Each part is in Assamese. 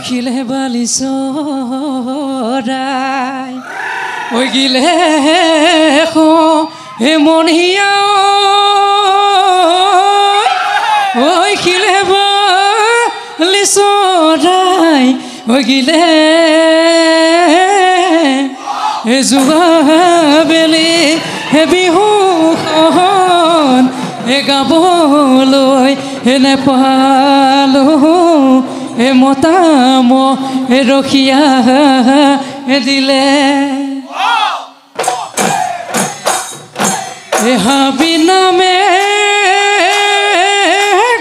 শিলে বালি চৰাই ঐ গিলে হে মনিয়া ঐ শিলে বালি চৰাই ঐ গিলে হে যোৱাবেলি হে বিহুখন হে গাবলৈ হে নেপালো হে মতাম হে ৰখিয়া হে দিলে হে হাবি নামে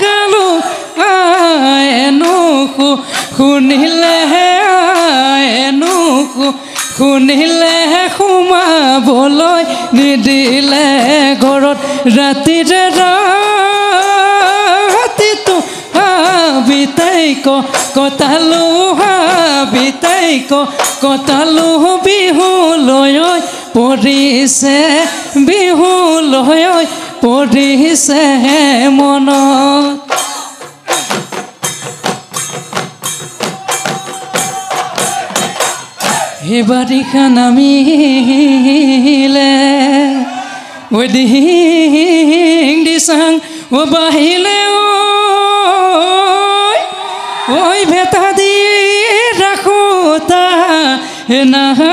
গালো এনুকু শুনিলে এনুকু শুনিলে সোমাবলৈ নিদিলে ঘৰত ৰাতিৰে ৰাতিটো হাবিতাইক কটালো হাবিতাইক কটালো বিহুলৈ পৰিছে বিহুলৈ পৰিছে মনত হে বাৰিষা নামিলে ঐ দিহিং দিচাং ও বাহিলে ঐ ভেটা দি ৰাখোতা হে নাহাই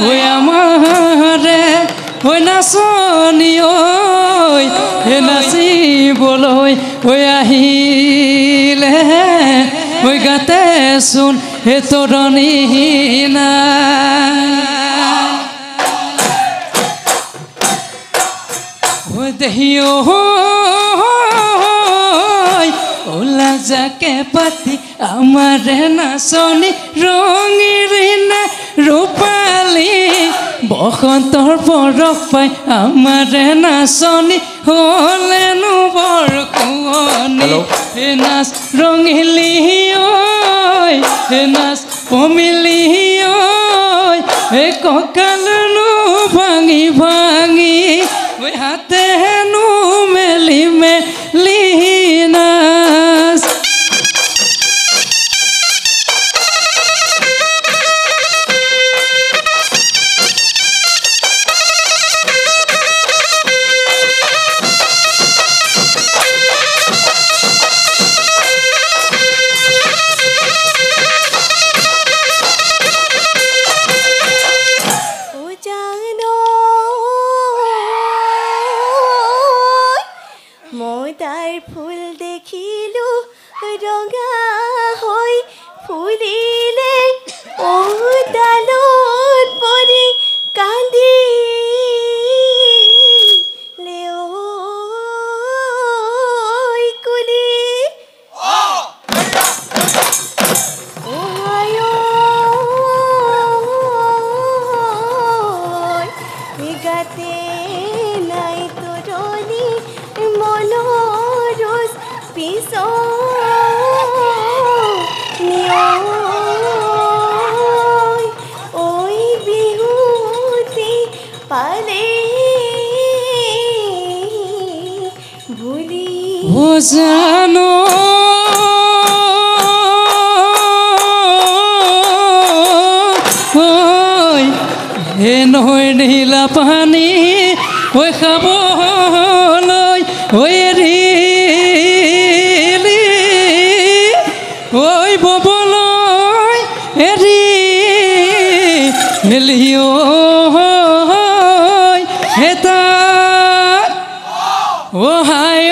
ঐ আমাৰে ঐ নাচনি ঐ হে নাচিবলৈ ঐ আহিলে ঐ গাতে চোন হে তৰণি নাই ঐ দেহিও ওলা যাকে পাতি আমাৰে নাচনি ৰঙিৰিনা ৰূপালী বসন্তৰ পৰশ পাই আমাৰে নাচনি হ'লেনো বৰ কুঁৱনী হে নাচ ৰঙিলি ঐ হে নাচ পমিলি ঐ হে কঁকালনো ভাঙি ভাঙি ঐ হাতেনো মেলি মেলি নাচ ফুল দেখিলো ৰঙা হৈ ফুলিলে ও ডালত পৰি কান্দিলে ঐ কুলি গাতে নাই তৰণি মনোৰস ঐ বিহুতি পালে ভুলি জানো হে নহয় নীলা পানী ঐ খাবলৈ ঐ এৰিলি ঐ ববলৈ এৰি হেলিও হে তাত ও হাই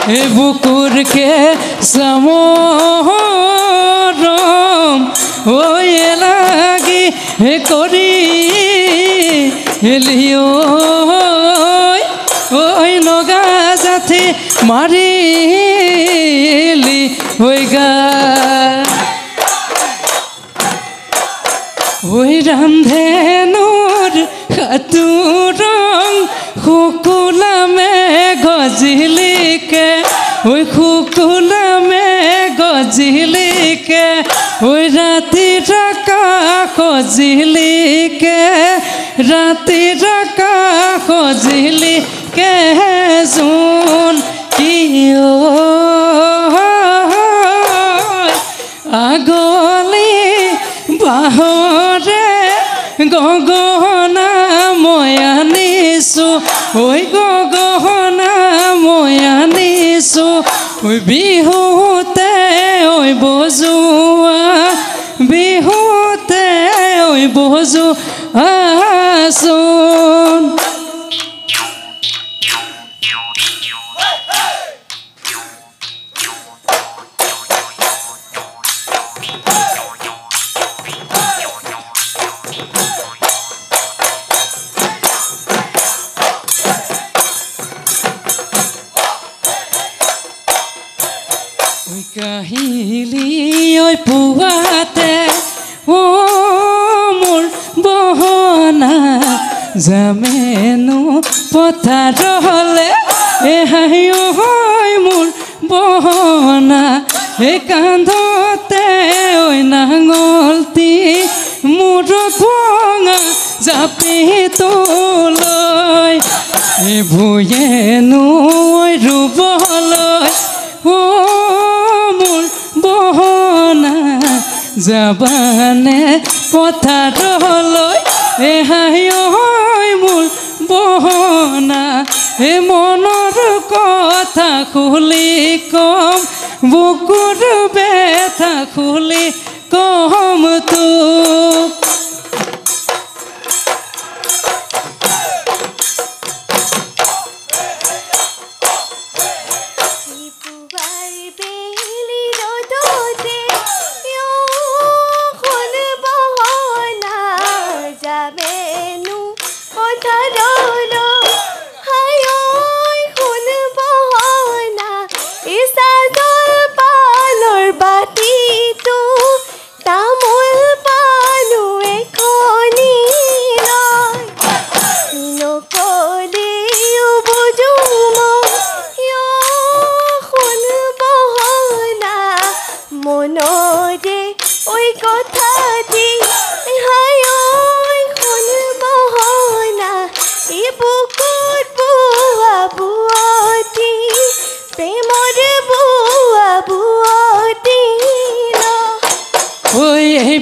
হে বুকুৰকে চামৰম ঐ লাগি হে কৰি হেলিও ঐ নগা জাথি মাৰিলি হৈ গা ঐ ৰামধেনুৰ সাতোৰং শুকুলামে গজিলিকে ঐ শুকুলামে গজিলিকে ঐ ৰাতিৰ আকাশ সজিলিকে ৰাতিৰ আকাশ সজিলিকে থাকে যোন কিয় আগলি বাহৰে গগনা মই আনিছো ঐ গগনা মই আনিছো ঐ বিহুতে ঐ বজোৱা বিহুতে ঐ বজোৱাচোন কাহিলি ঐ পুৱাতে ও মোৰ বহনা যামেনো পথাৰলে এহাই ঐ মোৰ বহনা এ কান্ধতে ঐ নাঙলটি মূৰত ভঙা জাপি তোলৈ এ ভূঞেনো ঐ ৰুবলৈ ও মোৰ বহনা যাবানে পথাৰলৈ এহাই ঐ মোৰ বহনা এ মনৰ কথা খুলি কম বুকুৰ বেথা খুলি কম তোক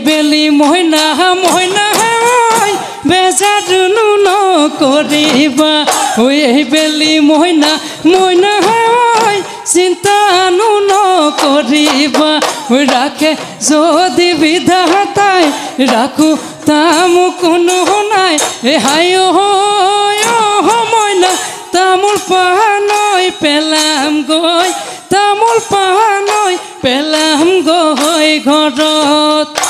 বেলি মইনা মইনা বেজাৰনো নকৰিবা ঐ বেলি মইনা মইনা চিন্তানো নকৰিবা ৰাখে যদি বিধাতাই ৰাখো তামো কোনো নাই হাই মইনা তামোল পাহানৈ পেলাম গৈ তামোল পাহানৈ পেলাম গৈ ঘৰত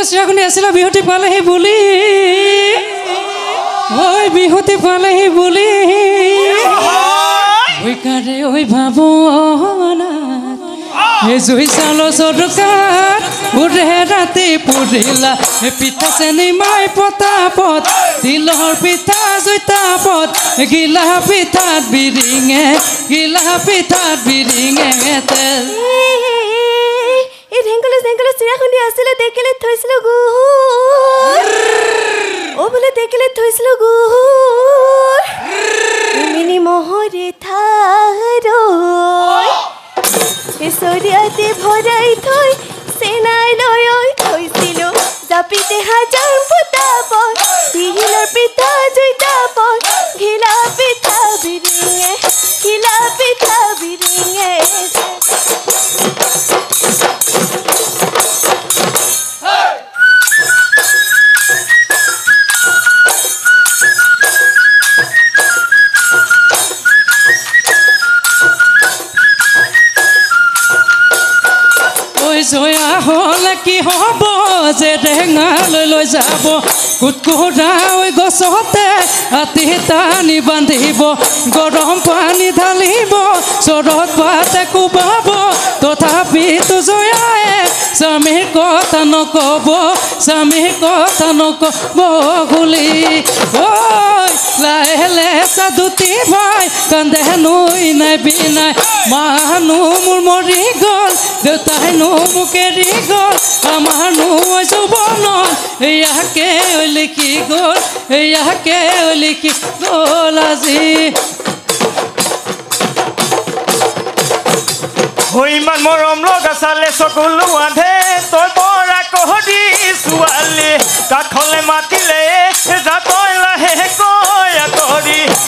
চিৰাখনি আছিলে বিহুতি পালেহি বুলি ঐ বিহুতি পালেহি বুলি ঐ কাৰে ঐ ভাৱনা এই জুই চাউলৰ চৌকাত উৰে ৰাতি পুৰিলা পিঠা চেনি মাই পতাপত তিলৰ পিঠা জৈতাপত গিলা পিঠাত বিৰিঙে তেল এই ঢেংকলে চিৰাখনি আছিলে দেখিলে থৈছিলো গুৰ বোলে দেখিলে থৈছিলো গুৰ মিনি মহৰে থাৰৈ কেশৰীয়াতে ভৰাই থৈ চেনাই লৈ থৈছিলো জাপিতে হাজাৰ ফুটাপত তিলৰ পিঠা জৈতাপত ঘিলা পিঠা বিৰিঙে জয়া হলে কি হব যে ৰেঙালৈ লৈ যাব কুটকুৰা গছতে হাতী টানি বান্ধিব গৰম পানী ঢালিব চৰত পাতে কোবাব তথাপিতো জয়ায়ে স্বামীৰ কথা নকব বুলি ঐ লাহে লেচা দুটি ভাই কান্দে নৈ নাই বিনাই মানুহ মোৰ মৰি গ'ল দেউতাই মোক এৰি গ'ল আমাৰ নৈ যৌৱনত ইয়াকে লিখি গ'ল আজি ইমান মৰম লগা চালে চকুলো আধে তই বৰা কহৰি ছোৱালী কাষলে মাতিলে যা তই লাহে কৈ